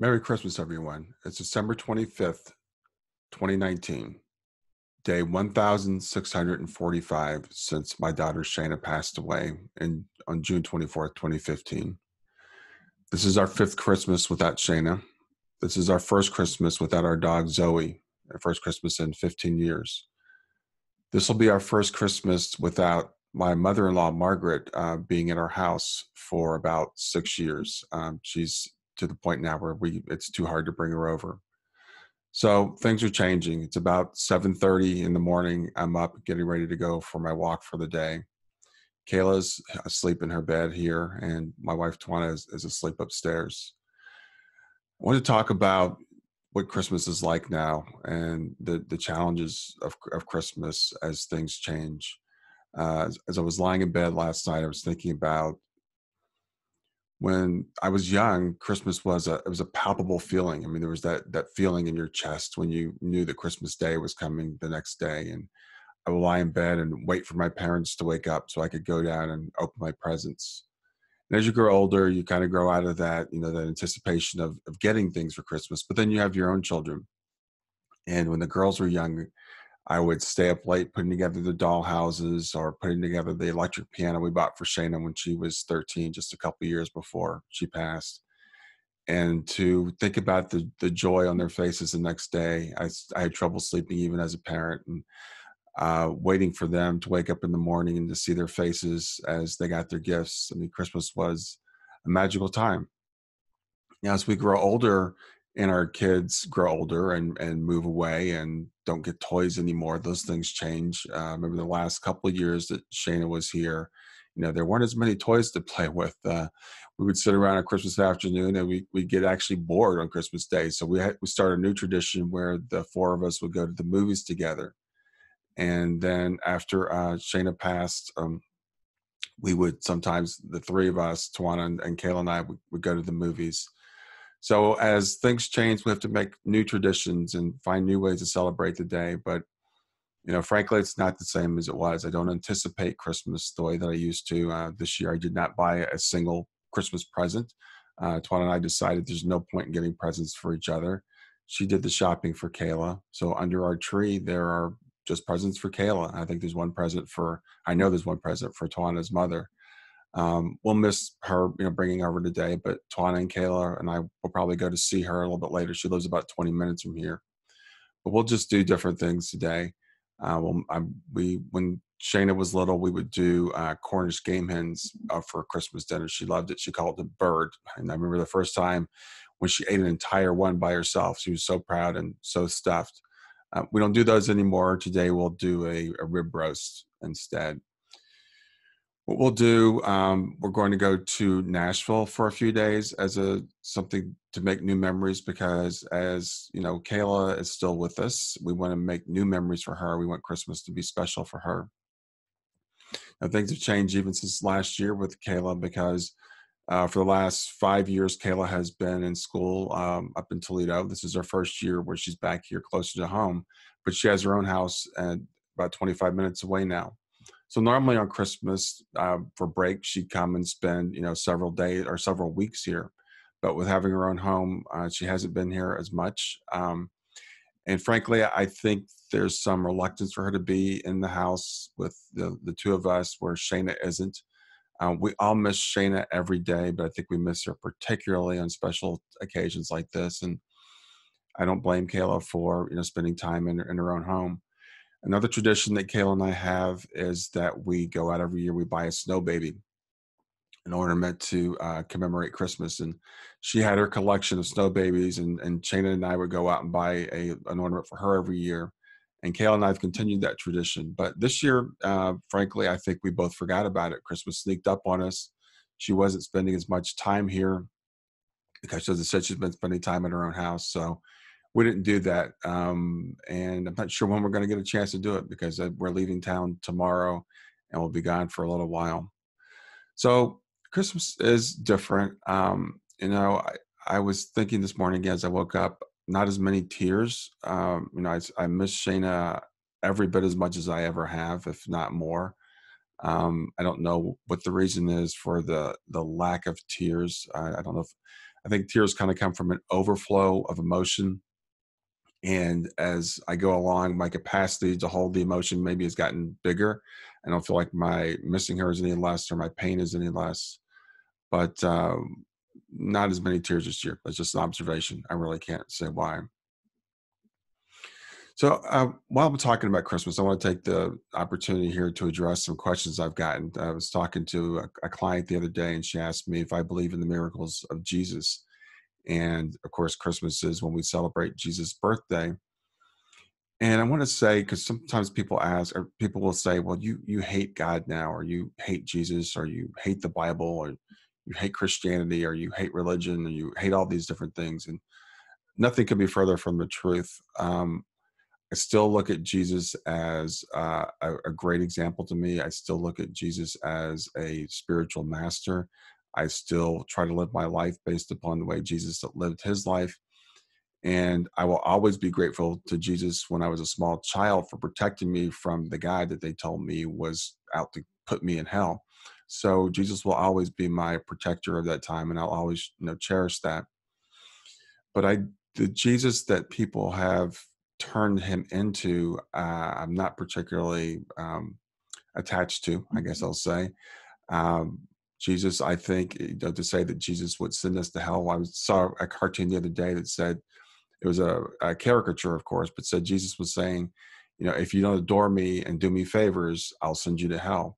Merry Christmas, everyone. It's December 25th, 2019, day 1645 since my daughter Shayna passed away on June 24th, 2015. This is our fifth Christmas without Shayna. This is our first Christmas without our dog Zoe, our first Christmas in 15 years. This will be our first Christmas without my mother-in-law, Margaret, being in our house for about 6 years. She's to the point now where it's too hard to bring her over. So things are changing. It's about 7:30 in the morning. I'm up getting ready to go for my walk for the day. Kayla's asleep in her bed here, and my wife Tywana is asleep upstairs. I want to talk about what Christmas is like now and the challenges of Christmas as things change. As I was lying in bed last night, I was thinking about when I was young. Christmas was a palpable feeling. I mean, there was that feeling in your chest when you knew that Christmas Day was coming the next day. And I would lie in bed and wait for my parents to wake up so I could go down and open my presents. And as you grow older, you kind of grow out of that, that anticipation of getting things for Christmas. But then you have your own children. And when the girls were young, I would stay up late putting together the doll houses or putting together the electric piano we bought for Shayna when she was 13, just a couple years before she passed. And to think about the joy on their faces the next day, I had trouble sleeping even as a parent, and waiting for them to wake up in the morning and to see their faces as they got their gifts. I mean, Christmas was a magical time. Now, as we grow older and our kids grow older and move away and don't get toys anymore, those things change. Remember the last couple of years that Shayna was here, there weren't as many toys to play with. We would sit around on Christmas afternoon and we'd get actually bored on Christmas Day. So we started a new tradition where the four of us would go to the movies together. And then after Shayna passed, we would sometimes, the three of us, Tawana and Kayla and I, would go to the movies. So as things change, we have to make new traditions and find new ways to celebrate the day. But, frankly, it's not the same as it was. I don't anticipate Christmas the way that I used to. This year, I did not buy a single Christmas present. Tawana and I decided there's no point in getting presents for each other. She did the shopping for Kayla. So under our tree, there are just presents for Kayla. I think I know there's one present for Tawana's mother. We'll miss her, bringing her over today, but Tawana and Kayla and I will probably go to see her a little bit later. She lives about 20 minutes from here, but we'll just do different things today. When Shayna was little, we would do Cornish game hens for Christmas dinner. She loved it. She called it bird. And I remember the first time when she ate an entire one by herself. She was so proud and so stuffed. We don't do those anymore. Today we'll do a rib roast instead. What we'll do, we're going to go to Nashville for a few days as something to make new memories, because as you know, Kayla is still with us. We want to make new memories for her. We want Christmas to be special for her. Now, things have changed even since last year with Kayla, because for the last 5 years, Kayla has been in school up in Toledo. This is her first year where she's back here closer to home, but she has her own house and about 25 minutes away now. So normally on Christmas for break, she'd come and spend, several days or several weeks here. But with having her own home, she hasn't been here as much. And frankly, I think there's some reluctance for her to be in the house with the two of us where Shayna isn't. We all miss Shayna every day, but I think we miss her particularly on special occasions like this. And I don't blame Kayla for, spending time in her own home. Another tradition that Kayla and I have is that we go out every year, we buy a snow baby, an ornament to commemorate Christmas. And she had her collection of snow babies, and Shayna and I would go out and buy an ornament for her every year. And Kayla and I have continued that tradition. But this year, frankly, I think we both forgot about it. Christmas sneaked up on us. She wasn't spending as much time here because, as I said, she's been spending time in her own house. So we didn't do that. And I'm not sure when we're going to get a chance to do it, because we're leaving town tomorrow and we'll be gone for a little while. So Christmas is different. I was thinking this morning as I woke up, not as many tears. I miss Shayna every bit as much as I ever have, if not more. I don't know what the reason is for the lack of tears. I don't know if I think tears kind of come from an overflow of emotion. And as I go along, my capacity to hold the emotion maybe has gotten bigger. I don't feel like my missing her is any less or my pain is any less, but not as many tears this year. That's just an observation. I really can't say why. So while I'm talking about Christmas, I want to take the opportunity here to address some questions I've gotten. I was talking to a client the other day, and she asked me if I believe in the miracles of Jesus. And of course, Christmas is when we celebrate Jesus' birthday. And I want to say, because sometimes people ask, or people will say, "Well, you hate God now, or you hate Jesus, or you hate the Bible, or you hate Christianity, or you hate religion, or you hate all these different things." And nothing could be further from the truth. I still look at Jesus as a great example to me. I still look at Jesus as a spiritual master. I still try to live my life based upon the way Jesus lived his life. And I will always be grateful to Jesus when I was a small child for protecting me from the guy that they told me was out to put me in hell. So Jesus will always be my protector of that time, and I'll always, cherish that. But the Jesus that people have turned him into, I'm not particularly attached to, I guess I'll say. Um, Jesus, I think, to say that Jesus would send us to hell. Saw a cartoon the other day that said, it was a caricature, of course, but said Jesus was saying, if you don't adore me and do me favors, I'll send you to hell.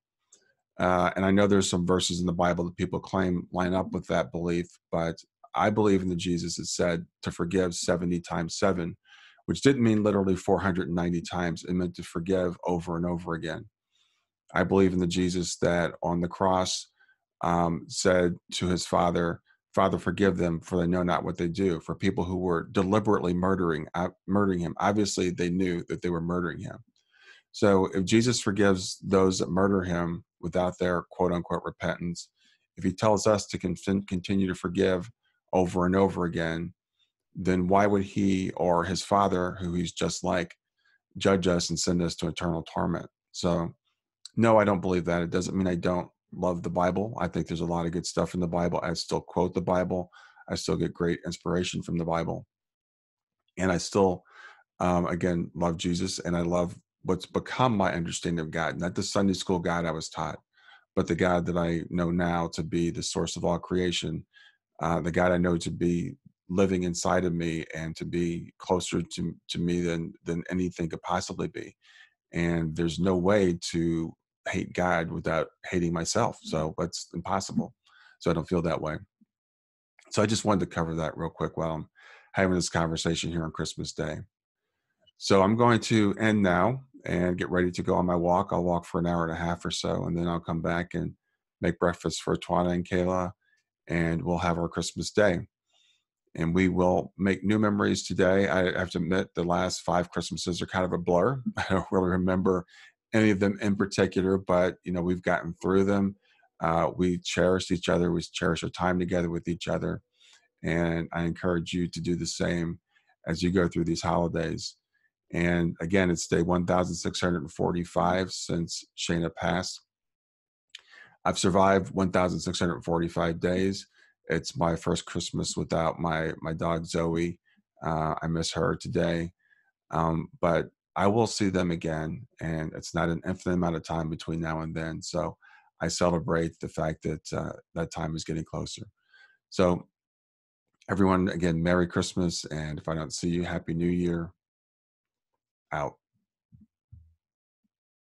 And I know there's some verses in the Bible that people claim line up with that belief, but I believe in the Jesus that said to forgive 70 times seven, which didn't mean literally 490 times. It meant to forgive over and over again. I believe in the Jesus that on the cross said to his Father, "Father, forgive them, for they know not what they do." For people who were deliberately murdering him, obviously they knew that they were murdering him. So if Jesus forgives those that murder him without their quote unquote repentance, if he tells us to continue to forgive over and over again, then why would he or his Father, who he's just like, judge us and send us to eternal torment? So no, I don't believe that. It doesn't mean I don't love the Bible. I think there's a lot of good stuff in the Bible. I still quote the Bible. I still get great inspiration from the Bible. And I still, again, love Jesus, and I love what's become my understanding of God, not the Sunday school God I was taught, but the God that I know now to be the source of all creation, the God I know to be living inside of me and to be closer to me than anything could possibly be. And there's no way to hate God without hating myself. So that's impossible. So I don't feel that way. So I just wanted to cover that real quick while I'm having this conversation here on Christmas Day. So I'm going to end now and get ready to go on my walk. I'll walk for an hour and a half or so, and then I'll come back and make breakfast for Tywana and Kayla, and we'll have our Christmas Day. And we will make new memories today. I have to admit, the last 5 Christmases are kind of a blur. I don't really remember any of them in particular, but we've gotten through them. We cherished each other. We cherish our time together with each other, and I encourage you to do the same as you go through these holidays. And again, it's day 1,645 since Shayna passed. I've survived 1,645 days. It's my first Christmas without my dog Zoe. I miss her today, but I will see them again, and it's not an infinite amount of time between now and then. So I celebrate the fact that that time is getting closer. So everyone, again, Merry Christmas, and if I don't see you, Happy New Year. Out.